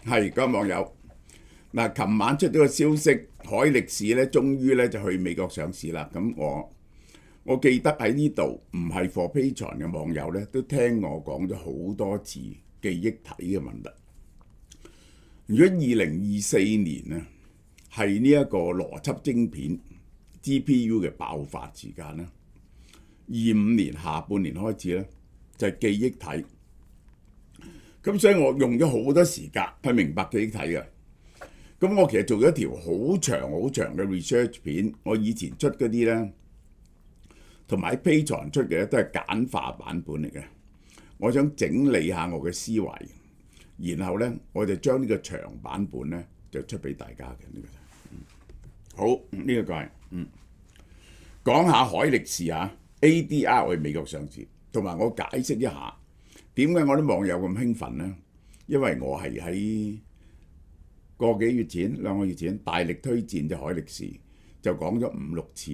係各位網友嗱，琴晚出咗個消息，海力士咧終於咧就去美國上市啦。咁我記得喺呢度唔係 for Patreon 嘅網友咧，都聽我講咗好多次記憶體嘅問題。如果2024年啊係呢一個邏輯晶片 GPU 嘅爆發時間咧，25年下半年開始咧就係記憶體。咁所以我用咗好多時間去明白記憶體嘅。咁我其實做咗一條好長好長嘅 research 片，我以前出嗰啲咧，同埋喺 Patreon 出嘅咧都係簡化版本嚟嘅。我想整理下我嘅思維，然後咧我就將呢個長版本咧就出俾大家嘅呢個。好，呢個係講下海力士啊 ADR 去美國上市，同埋我解釋一下點解我啲網友咁興奮呢？因為我係喺個幾月前、2個月前大力推薦隻海力士，就講咗5、6次。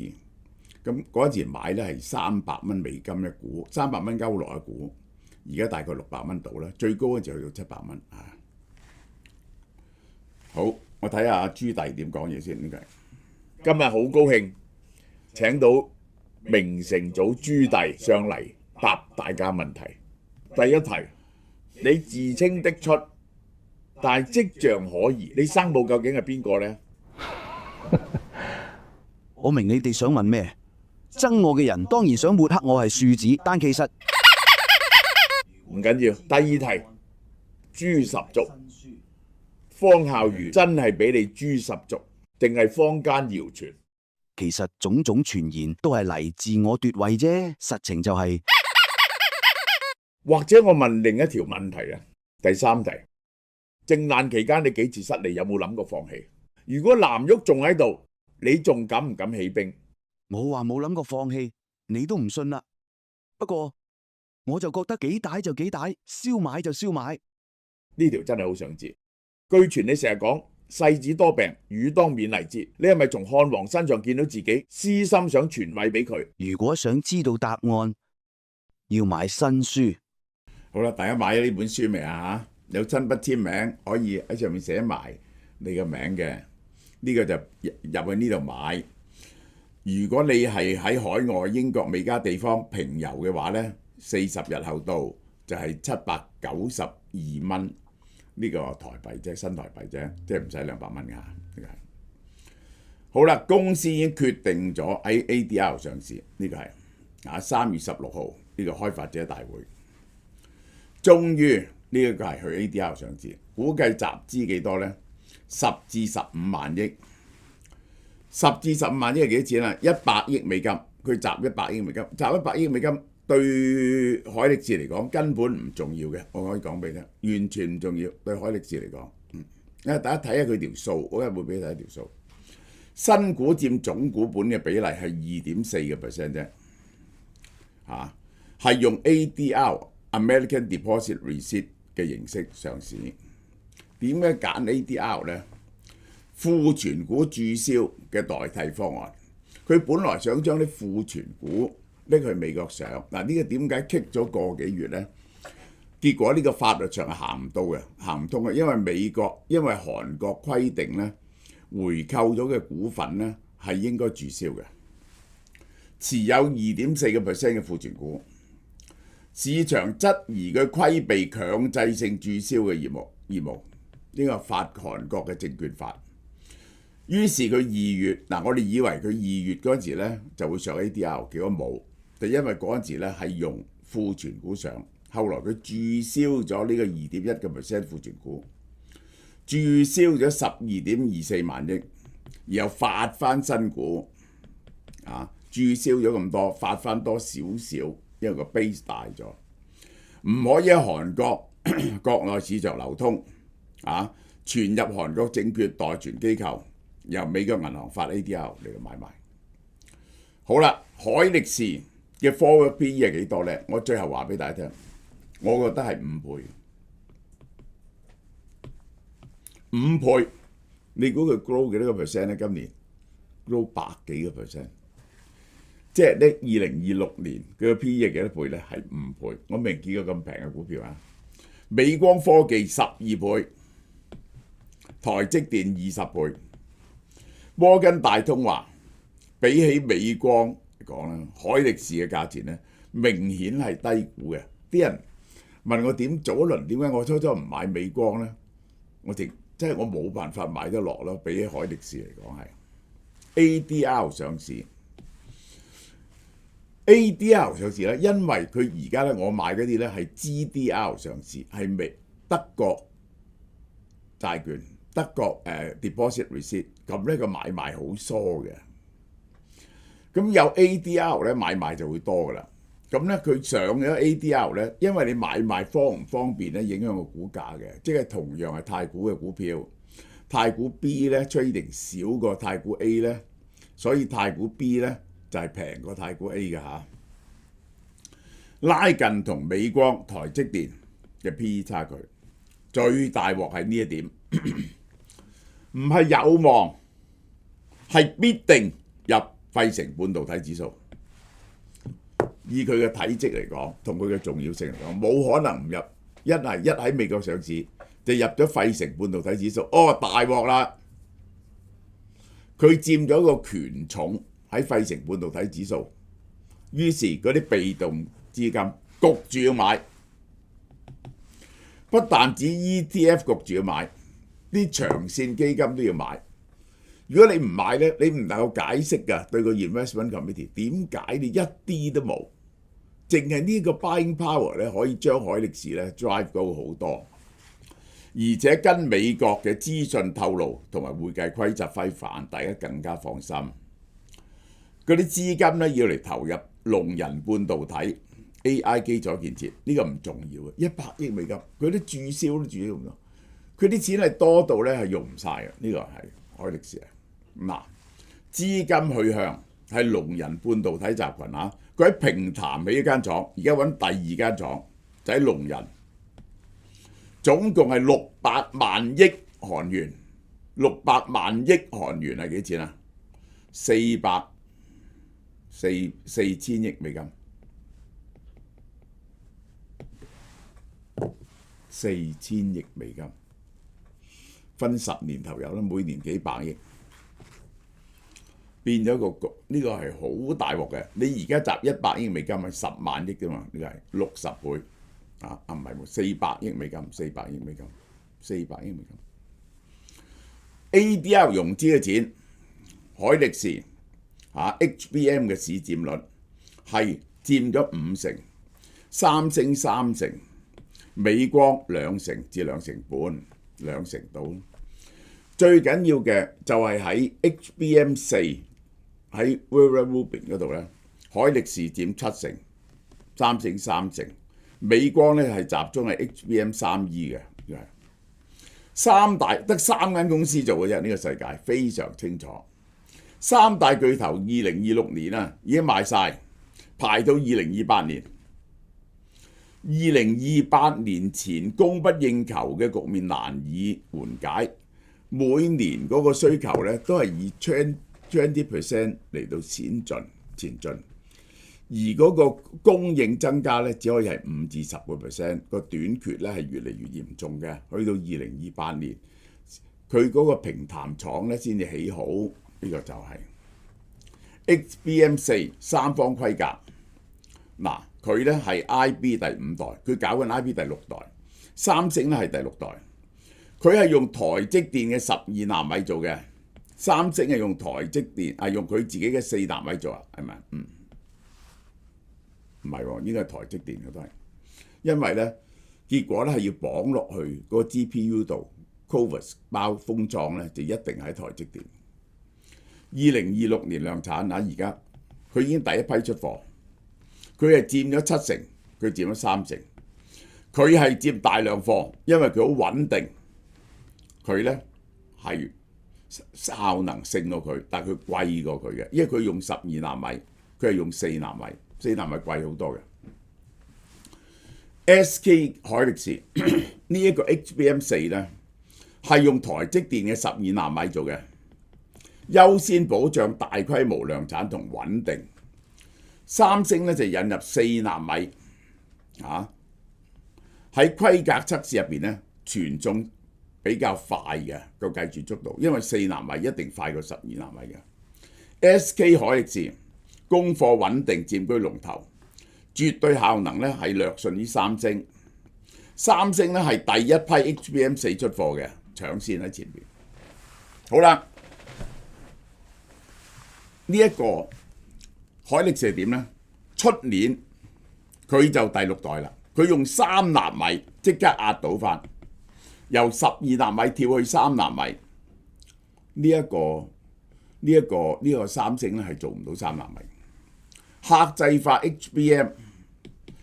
咁嗰陣時買咧係$300一股，300歐羅一股，而家大概600到啦，最高嗰陣去到700啊。好，我睇下朱棣點講嘢先。呢個今日好高興請到明成祖朱棣上嚟答大家問題。第一題，你自稱的出，但係跡象可疑，你生母究竟係邊個呢？我明你哋想問咩？憎我嘅人當然想抹黑我係庶子，但其實唔緊要。第二題，豬十足，方孝孺真係俾你豬十足，定係坊間謠傳？其實種種傳言都係嚟自我奪位啫，實情就係。或者我問另一條問題啊，第三題，靖難期間你幾次失利，有冇諗過放棄？如果藍玉仲喺度，你仲敢唔敢起兵？我話冇諗過放棄，你都唔信啦。不過我就覺得幾大就幾大，燒買就燒買。呢條真係好想知。據傳你成日講世子多病，汝當勉勵之。你係咪從漢王身上見到自己私心想傳位俾佢？如果想知道答案，要買新書。好啦，大家買咗呢本書未啊？有親筆簽名，可以喺上面寫埋你嘅名嘅。呢個就入去呢度買。如果你係喺海外英國美加地方平郵嘅話呢，40日後到就係792蚊呢個台幣啫，新台幣啫，即係唔使200蚊㗎。好啦，公司已經決定咗喺 ADR 上市，呢個係3月16號呢個開發者大會。終於呢一個係去 ADR 上市，估計集資幾多呢？10至15萬億。10至15萬億係幾多錢啊？100億美金，佢集100億美金，集100億美金對海力士嚟講根本唔重要嘅，我可以講俾你聽，完全唔重要對海力士嚟講。大家睇下佢條數，我一會俾你睇條數。新股佔總股本嘅比例係2.4% 啫，係用 ADR American Deposit Receipt 嘅形式上市。點解揀 ADR 呢？庫存股註銷嘅代替方案，佢本來想將啲庫存股拎去美國上，嗱，呢個點解棘咗個幾月呢？結果呢個法律上係行唔到嘅，行唔通嘅，因為韓國規定呢，回購咗嘅股份呢係應該註銷嘅，持有2.4% 嘅庫存股，市場質疑佢規避強制性註銷嘅業務，呢個韓國嘅證券法。於是佢2月，我哋以為佢2月嗰陣時咧就會上 ADR， 結果冇，就因為嗰陣時咧係用庫存股上，後來佢註銷咗呢個2.1% 庫存股，註銷咗12.24萬億，然後發翻新股，註銷咗咁多，發翻多少少，因為個 base 大咗，唔可以喺韓國國內市場流通，傳入韓國證券代存機構。由美國銀行發 ADR 嚟到買賣。好啦，海力士嘅 forward PE 係幾多呢？我最後話俾大家聽，我覺得係5倍。5倍，你估佢 grow 幾多個 percent 呢？今年 grow 100幾個 percent，即係呢2026年佢嘅 PE 係幾多倍呢？係5倍。我未見過咁平嘅股票啊！美光科技12倍。台積電20倍。摩根大通話比起美光嚟講咧，海力士嘅價錢咧明顯係低估嘅。啲人問我點早一輪點解我初初唔買美光咧？我即係我冇辦法買得落咯，比起海力士嚟講係。ADR 上市，ADR 上市咧，因為佢而家咧我買嗰啲咧係 GDR 上市，係德國債券。德國deposit receipt， 咁呢個買賣好疏嘅，咁有 ADR 咧買賣就會多噶啦。咁咧佢上咗 ADR 咧，因為你買賣方唔方便咧，影響個股價嘅。即係同樣係太古嘅股票，太古 B 咧 trading 少過太古 A 咧，所以太古 B 咧就係平過太古 A 嘅嚇。拉近同美光、台積電嘅 PE 差距，最大鑊係呢一點。唔係有望，係必定入費城半導體指數。以佢嘅體積嚟講，同佢嘅重要性嚟講，冇可能唔入。一喺美國上市，就入咗費城半導體指數。哦，大鑊啦！佢佔咗個權重喺費城半導體指數，於是嗰啲被動資金焗住要買，不但止 ETF 焗住要買。啲長線基金都要買，如果你唔買咧，你唔能夠解釋㗎對個 investment committee 點解你一啲都冇，淨係呢個 buying power 咧可以將海力士咧 drive 高好多，而且跟美國嘅資訊透露同埋會計規則規範，大家更加放心。嗰啲資金咧要嚟投入龍人半導體 AI 基礎建設，呢個唔重要嘅，100億美金，佢啲註銷都註銷唔到。佢啲錢係多到咧係用唔晒嘅，呢個係海力士啊！嗱，資金去向係龍人半導體集團啊，佢喺平潭起一間廠，而家揾第二間廠就喺龍人，總共係600萬億韓元，600萬億韓元係幾錢啊？4千億美金，4000億美金。分10年投入啦，每年幾百億，變咗個呢個係好大鑊嘅。你而家集100億美金係10萬億啫嘛，呢個係60倍唔係喎，400億美金，400億美金，400億美金。ADR 融資嘅錢，海力士HBM 嘅市佔率係佔咗50%，三星3%，美光2%至2%半。2%到，最緊要嘅就係喺 HBM4 喺 Vera Rubin 嗰度咧，海力士佔7%，三星3%，美光咧係集中喺 HBM3E 嘅，三大得3間公司做嘅啫，呢個世界非常清楚。三大巨頭2026年啊已經賣晒，排到2028年。2028年前供不應求嘅局面難以緩解，每年嗰個需求咧都係以 20% 嚟到前進，而嗰個供應增加咧只可以係5至10%，個短缺咧係越嚟越嚴重嘅。去到2028年，佢嗰個平潭廠咧先至起好，呢個就係 HBM4 三方規格嗱。佢咧係 IB 第5代，佢搞緊 IB 第6代，三星咧係第6代。佢係用台積電嘅12納米做嘅，三星係用台積電用佢自己嘅4納米做啊，係咪？唔係喎，應該係台積電嘅都係，因為咧結果咧係要綁落去嗰個 GPU 度 ，CoWoS 包封裝咧就一定喺台積電。2026年量產而家佢已經第一批出貨。佢係佔咗7%，佢佔咗3%，佢係佔大量貨，因為佢好穩定，佢咧係效能勝過佢，但係佢貴過佢嘅，因為佢用12納米，佢係用4納米，4納米貴好多嘅。SK 海力士呢一個 HBM4咧係用台積電嘅12納米做嘅，優先保障大規模量產同穩定。三星咧就引入4納米，喺規格測試入邊咧全中比較快嘅個計算速度，因為4納米一定快過12納米嘅。SK 海力士供貨穩定，佔據龍頭，絕對效能咧係略遜於三星。三星咧係第一批 HBM4 出貨嘅，搶先喺前面。好啦，呢一個海力士係點呢？出年佢就第6代啦，佢用3納米即刻壓倒翻，由12納米跳去3納米。呢個三星咧係做唔到3納米，客製化 HBM，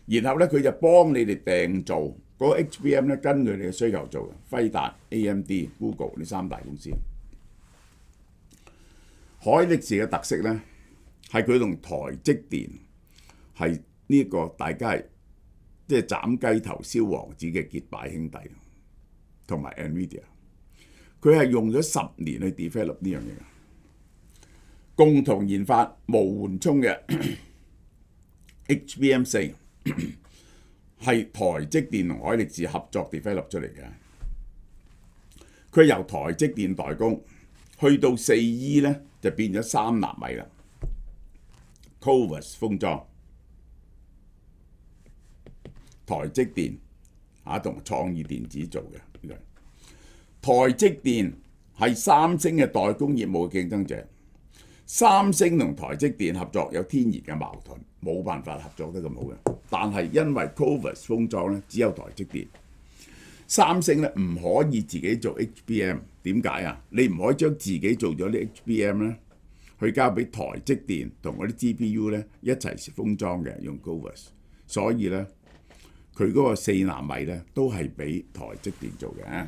然後咧佢就幫你哋訂做嗰個 HBM 咧，跟佢哋嘅需求做嘅。輝達、AMD、Google 呢3大公司。海力士嘅特色咧係佢同台積電係呢個大家係即係斬雞頭燒王子嘅結拜兄弟，同埋 NVIDIA， 佢係用咗10年去 develop 呢樣嘢，共同研發無緩衝嘅 HBM4， 係台積電同海力士合作 develop 出嚟嘅。佢由台積電代工去到4E 咧就變咗3納米啦。Kovas 封裝，台積電同創意電子做嘅。台積電係三星嘅代工業務嘅競爭者，三星同台積電合作有天然嘅矛盾，冇辦法合作得咁好嘅。但係因為 Kovas 封裝咧，只有台積電，三星咧唔可以自己做 HBM， 點解啊？你唔可以將自己做咗啲 HBM 咧，去交俾台積電同嗰啲 GPU 咧一齊封裝嘅，用 Kovas， 所以咧佢嗰個4納米咧都係俾台積電做嘅。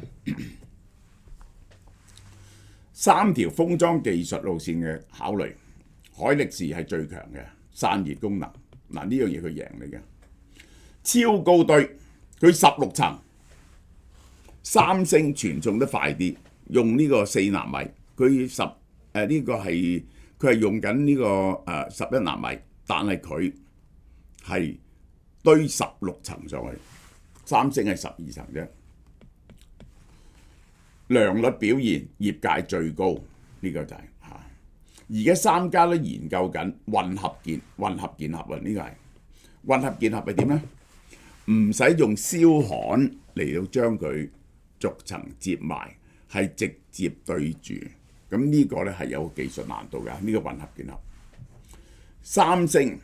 3條封裝技術路線嘅考慮，海力士係最強嘅散熱功能。嗱，呢樣嘢佢贏你嘅，超高堆，佢16層。三星傳送得快啲，用呢個4納米，佢呢個係佢係用緊呢個11納米，但係佢係堆16層上去，三星係12層啫。良率表現業界最高，呢個就係而家3家都研究緊混合鍵合啊！呢個係混合鍵合係點呢？唔使用燒焊嚟到將佢逐層接埋，係直接對住。咁呢個咧係有技術難度㗎。呢個混合鍵合，三星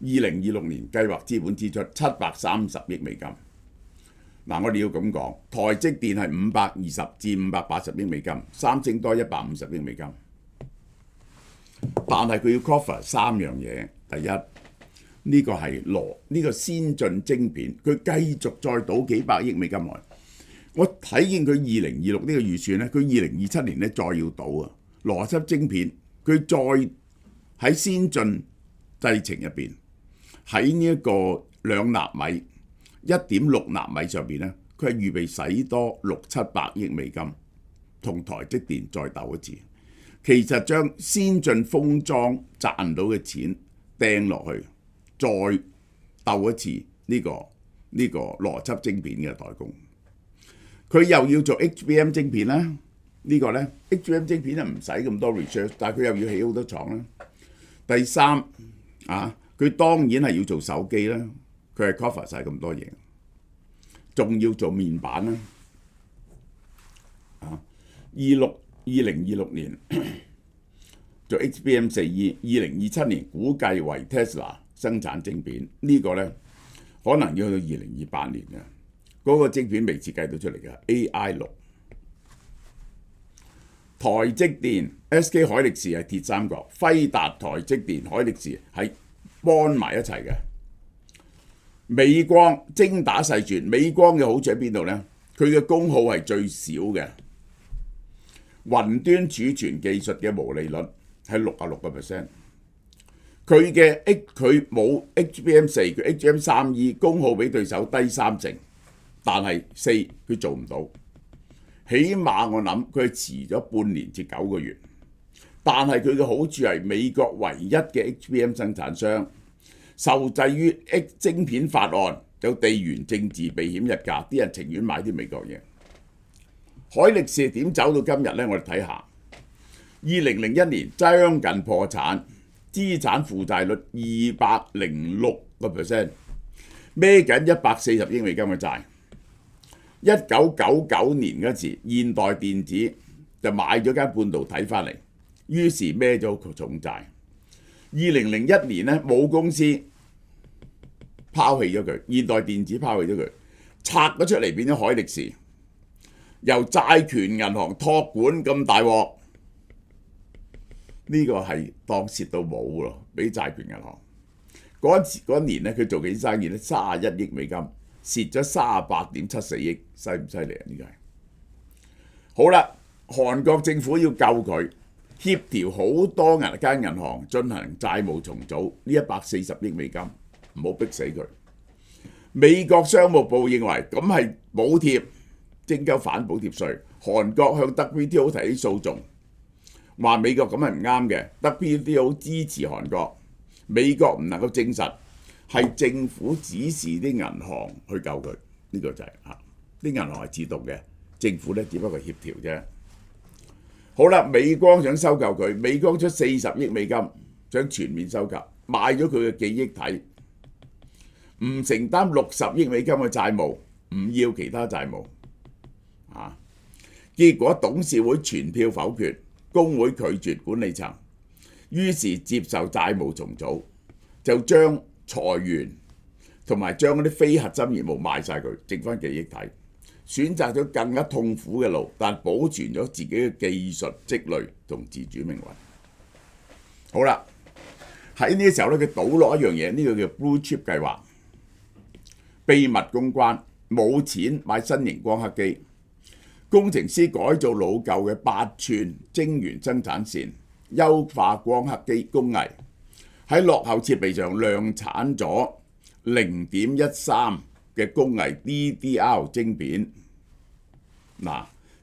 2026年計劃資本支出730億美金。嗱，我哋要咁講，台積電係520至580億美金，三星多150億美金。但係佢要 cover 3樣嘢，第一呢個係呢個先進晶片，佢繼續再倒幾百億美金來。我睇見佢2026呢個預算咧，佢2027年咧再要倒啊！邏輯晶片，佢再喺先進製程入邊，喺呢一個2納米、1.6納米上邊咧，佢係預備使多600-700億美金，同台積電再鬥一次。其實將先進封裝賺到嘅錢掟落去，再鬥一次呢個邏輯晶片嘅代工。佢又要做 HBM 晶片啦，呢個呢 HBM 晶片咧唔使咁多 research， 但係佢又要起好多廠啦。第三佢當然係要做手機啦，佢係 cover 晒咁多嘢，仲要做面板啦。2026年做 HBM4E， 2027年估計為 Tesla 生產晶片，呢個呢可能要去到2028年嘅。嗰個晶片未設計到出嚟嘅 AI6， 台積電、SK 海力士係鐵三角，輝達、台積電、海力士係幫埋一齊嘅。美光精打細算，美光嘅好處喺邊度呢？佢嘅功耗係最少嘅，雲端儲存技術嘅毛利率係66%。佢冇 HBM4， 佢 HBM3E 功耗比對手低30%。但係4佢做唔到，起碼我諗佢係遲咗半年至9個月。但係佢嘅好處係美國唯一嘅 HBM 生產商，受制於晶片法案，有地緣政治避險日價，啲人情願買啲美國嘢。海力士點走到今日呢？我哋睇下，2001年將近破產，資產負債率206%，孭緊140億美金嘅債。1999年嗰時，現代電子就買咗間半導體翻嚟，於是孭咗個重債。2001年呢，母公司拋棄咗佢，現代電子拋棄咗佢，拆咗出嚟變咗海力士，由債權銀行託管咁大鑊，呢個係當蝕到冇咯，俾債權銀行。嗰年咧，佢做幾生意咧，31億美金，蝕咗38.74億，犀唔犀利啊？呢個係好啦，韓國政府要救佢，協調好多間銀行進行債務重組，呢140億美金，唔好逼死佢。美國商務部認為咁係補貼，徵收反補貼稅。韓國向 WTO 提起訴訟，話美國咁係唔啱嘅。WTO 支持韓國，美國唔能夠證實係政府指示啲銀行去救佢，呢個就係啲銀行係自動嘅，政府咧只不過協調啫。好啦，美光想收購佢，美光出40億美金想全面收購，賣咗佢嘅記憶體，唔承擔60億美金嘅債務，唔要其他債務。結果董事會全票否決，工會拒絕管理層，於是接受債務重組，就將裁員同埋將嗰啲非核心業務賣晒佢，剩翻記憶體，選擇咗更加痛苦嘅路，但保存咗自己嘅技術積累同自主命運。好啦，喺呢個時候咧，佢倒落一樣嘢，呢個叫 Blue Chip 計劃，秘密公關，冇錢買新型光刻機。工程師改造老舊嘅8寸晶圓生產線，優化光刻機工藝，喺落後設備上量產咗0.13嘅工藝 DDR 晶片。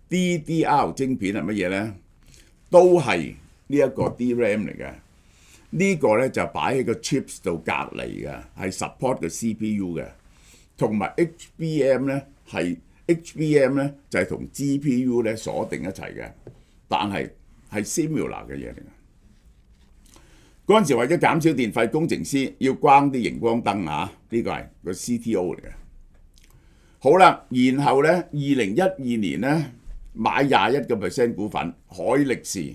DDR 晶片係乜嘢呢？都係呢一個 DRAM 嚟嘅。呢個咧就擺喺個 chips 度隔離嘅，係 support 個 CPU 嘅，同埋 HBM 咧係。HBM 咧就係同 GPU 咧鎖定一齊嘅，但係 similar 嘅嘢嚟嘅。嗰陣時為咗減少電費，工程師要關啲熒光燈呢個係個 CTO 嚟嘅。好啦，然後咧2012年咧買21% 股份，海力士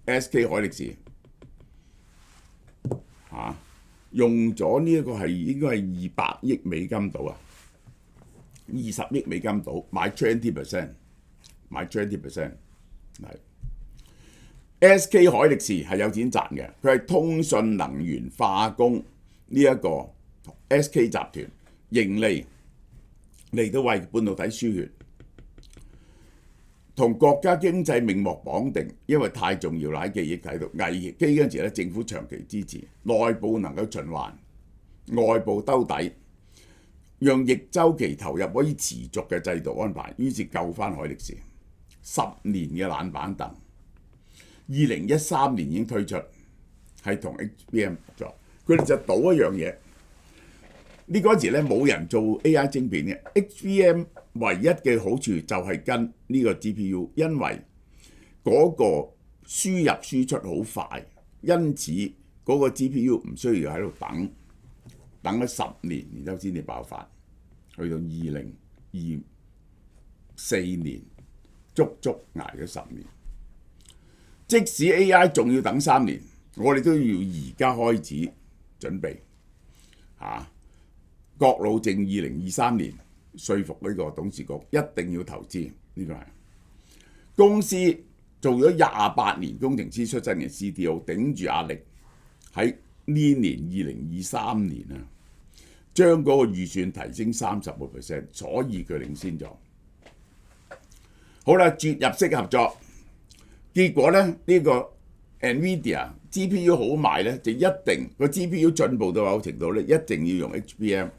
SK 海力士用咗呢一個係應該係200億美金到20億美金到買 20%， 買 20%。SK 海力士係有錢賺嘅，佢係通訊能源化工呢一個 SK 集團盈利嚟到為半導體輸血，同國家經濟命脈綁定，因為太重要啦，喺記憶體度危機嗰陣時咧，政府長期支持，內部能夠循環，外部兜底。讓逆週期投入可以持續嘅制度安排，於是救翻海力士10年嘅爛板凳。2013年已經推出，係同 HBM 合作。佢哋就賭一樣嘢，呢嗰陣時咧冇人做 AI 晶片嘅。HBM 唯一嘅好處就係跟呢個 GPU， 因為嗰個輸入輸出好快，因此嗰個 GPU 唔需要喺度等咗10年，然之後先至爆發，去到2024年，足捱咗10年。即使 AI 仲要等3年，我哋都要而家開始準備。郭老正2023年說服呢個董事局一定要投資，呢個係公司做咗28年工程師出身嘅 CTO， 頂住壓力喺呢年2023年將嗰個預算提升30%，所以佢領先咗。好啦，絕入式合作，結果咧呢個 NVIDIA GPU 好賣咧，就一定個 GPU 進步到某程度咧，一定要用 HBM。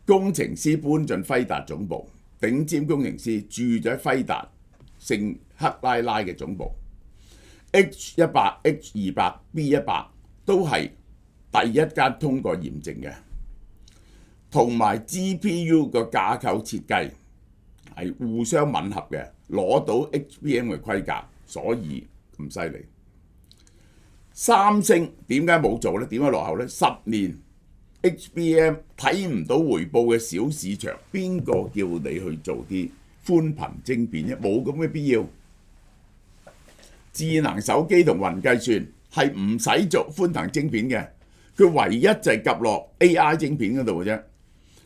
工程師搬進輝達總部，頂尖工程師住咗喺輝達聖克拉拉嘅總部。H100、H200、B100 都係第一間通過驗證嘅，同埋 GPU 個架構設計係互相吻合嘅，攞到 HBM 嘅規格，所以咁犀利。三星點解冇做呢？點解落後呢？10年 HBM 睇唔到回報嘅小市場，邊個叫你去做啲寬頻晶片啫？冇咁嘅必要。智能手機同雲計算係唔使做寬頻晶片嘅，佢唯一就係夾落 AI 晶片嗰度嘅啫。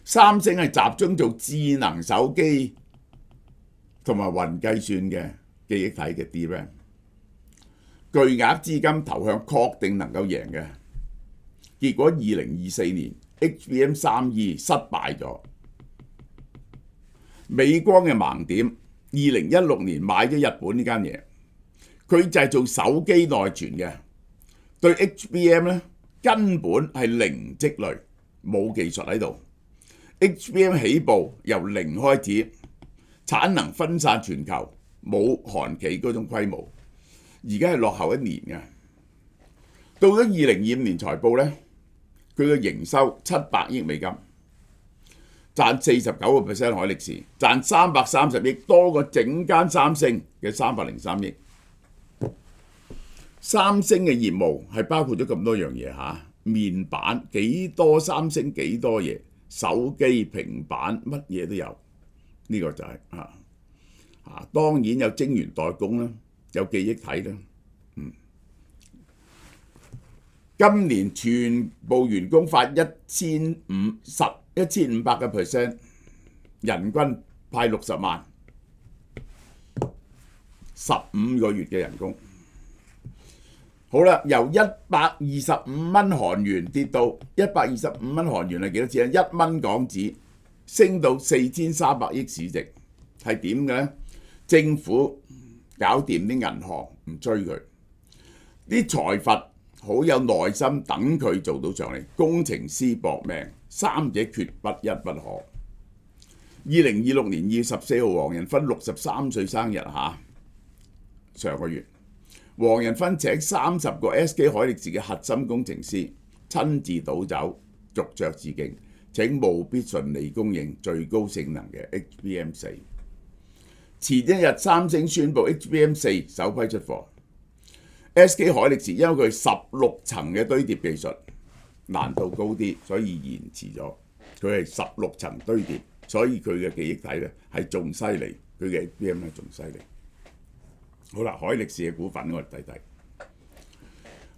三星係集中做智能手機同埋雲計算嘅記憶體嘅 DRAM， 巨額資金投向確定能夠贏嘅，結果2024年 HBM3E 失敗咗。美光嘅盲點，2016年買咗日本呢間嘢，佢就係做手機內存嘅，對 HBM 咧根本係零積累，冇技術喺度。HBM 起步由零開始，產能分散全球，冇韓企嗰種規模，而家係落後一年嘅。到咗2025年財報呢，佢嘅營收700億美金，賺49%海力士，賺330億，多過整間三星嘅303億。三星嘅業務係包括咗咁多樣嘢嚇，面板幾多，三星幾多嘢，手機、平板乜嘢都有。呢個就係當然有晶圓代工啦，有記憶體啦。今年全部員工發1500%，人均派60萬，15個月嘅人工。好啦，由125蚊韓元跌到125蚊韓元係幾多錢啊？1蚊港紙，升到4300億市值，係點嘅呢？政府搞掂啲銀行唔追佢，啲財閥好有耐心等佢做到上嚟，工程師搏命，三者缺不一不可。2026年2月14號，黃仁勳63歲生日嚇，上個月。黃仁勳請30個 SK 海力士嘅核心工程師親自倒酒，續約致敬，請務必順利供應最高性能嘅 HBM4。前一日三星宣布 HBM4 首批出貨。SK 海力士因為佢16層嘅堆疊技術難度高啲，所以延遲咗。佢係16層堆疊，所以佢嘅記憶體咧係仲犀利，佢嘅 HBM 咧仲犀利。好啦，海力士嘅股份我哋睇睇。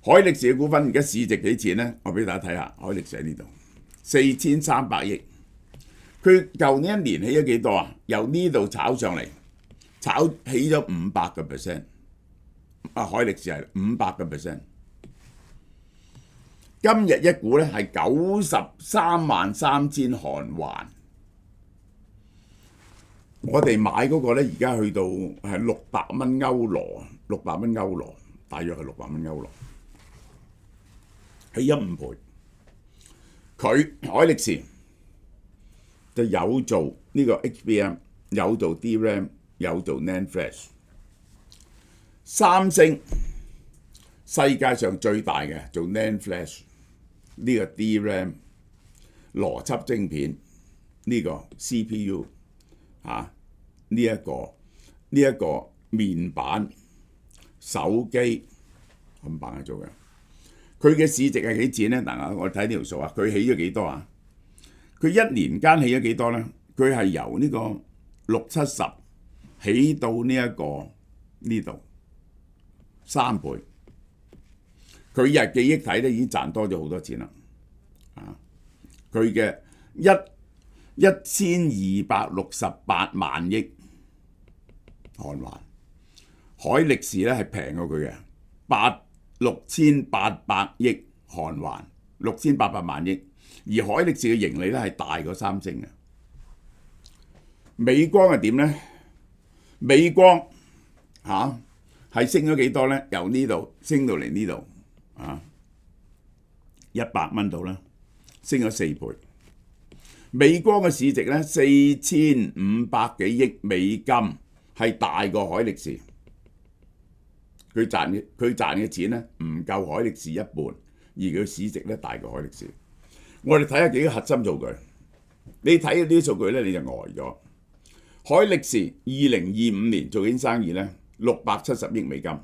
海力士嘅股份而家市值幾錢呢？我俾大家睇下，海力士喺呢度4300億。佢舊年一年起咗幾多啊？由呢度炒上嚟，炒起咗500%。海力士係500%。今日一股咧係933000韓圜。我哋買嗰個咧，而家去到係600蚊歐羅，600蚊歐羅，大約係600蚊歐羅，起咗5倍。佢海力士就有做呢個 HBM， 有做 DRAM， 有做 NAND Flash。三星世界上最大嘅做 NAND Flash， 呢個 DRAM 邏輯晶片，呢個 CPU。呢一個面板、手機咁棒去做嘅，佢嘅市值係幾錢呢？嗱，我睇呢條數啊，佢起咗幾多啊？佢一年間起咗幾多呢？佢係由呢個60-70起到呢度3倍。佢日記憶體咧已經賺多咗好多錢啦。佢嘅1268萬億韓圜，海力士咧係平過佢嘅6800億韓圜，6800萬億，而海力士嘅盈利咧係大過三星嘅。美光係點呢？美光係升咗幾多呢？由呢度升到嚟呢度100蚊度啦，升咗4倍。美光嘅市值咧4500幾億美金，係大過海力士。佢賺嘅錢咧唔夠海力士一半，而佢市值咧大過海力士。我哋睇下幾個核心數據，你睇呢啲數據咧你就呆咗。海力士2025年做緊生意呢，670億美金，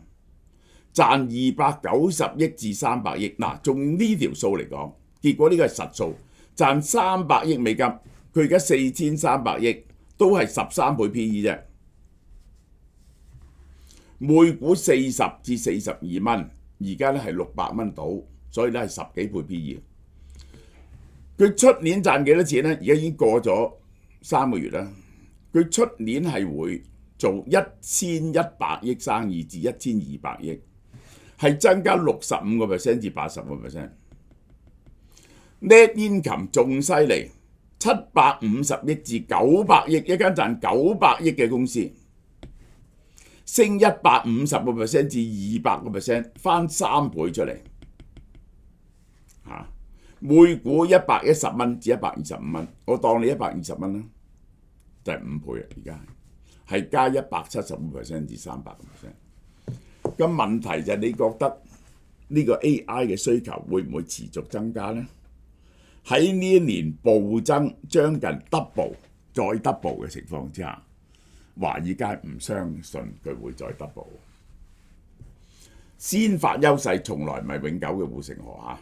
賺290億至300億。嗱，仲呢條數嚟講，結果呢個係實數，賺300億美金，佢而家4300億，都係13倍 PE 啫。每股40至42蚊，而家咧係600蚊到，所以咧係10幾倍 PE。佢出年賺幾多錢呢？而家已經過咗3個月啦。佢出年係會做1100億生意至1200億，係增加65% 至80%。Net income 仲犀利，750億至900億，一間賺900億嘅公司，升150% 至200%，翻3倍出嚟。每股110蚊至125蚊，我當你120蚊啦，就係5倍啦。而家係加175% 至300%。咁問題就係你覺得呢個 AI 嘅需求會唔會持續增加呢？喺呢一年暴增將近 double 再 double 嘅情況之下，華爾街唔相信佢會再 double。先發優勢從來唔係永久嘅護城河嚇。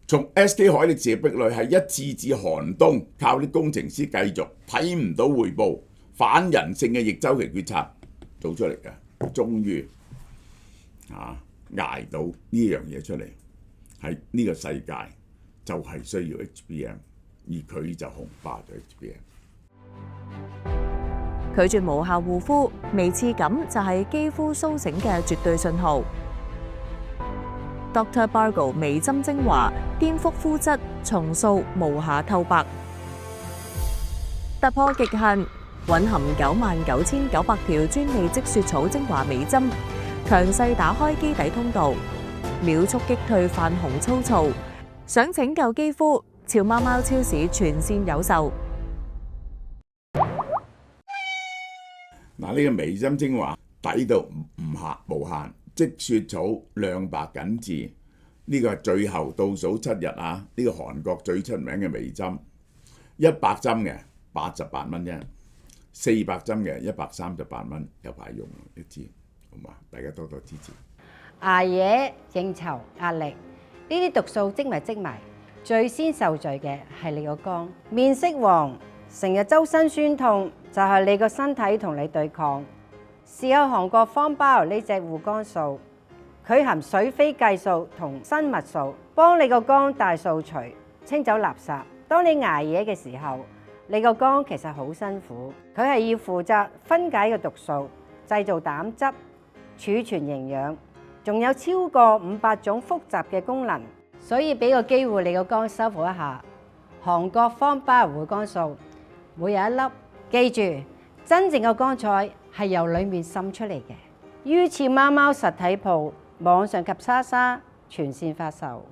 從 SK 海力士嘅壁壘係一次次寒冬，靠啲工程師繼續睇唔到回報、反人性嘅逆周期決策做出嚟嘅，終於捱到呢樣嘢出嚟。喺呢個世界就係需要 HBM， 而佢就紅霸咗 HBM。拒絕無效護膚，微刺感就係肌膚甦醒嘅絕對信號。Dr. Bargo 微針精華顛覆膚質，重塑無瑕透白，突破極限，蘊含99,900條專利積雪草精華微針，強勢打開肌底通道，秒速擊退泛紅粗糙。想拯救肌膚，潮貓貓超市全線有售。嗱，呢個微針精華抵到無限。積雪草亮白緊緻，呢個係最後倒數7日啊！呢個韓國最出名嘅微針，100針嘅88蚊啫，400針嘅138蚊，有排用一支，好嘛？大家多多支持。捱夜、應酬、壓力，呢啲毒素積埋，最先受罪嘅係你個肝，面色黃，成日周身酸痛，就係你個身體同你對抗。試下韓國方包呢隻護肝素，佢含水飛薊素同生物素，幫你個肝大掃除，清走垃圾。當你捱夜嘅時候，你個肝其實好辛苦，佢係要負責分解個毒素，製造膽汁，儲存營養，仲有超過500種複雜嘅功能。所以俾個機會你個肝修復一下，韓國方包護肝素，每日1粒。記住，真正嘅光彩係由裡面滲出嚟嘅。於俏貓貓實體鋪、網上及莎莎全線發售。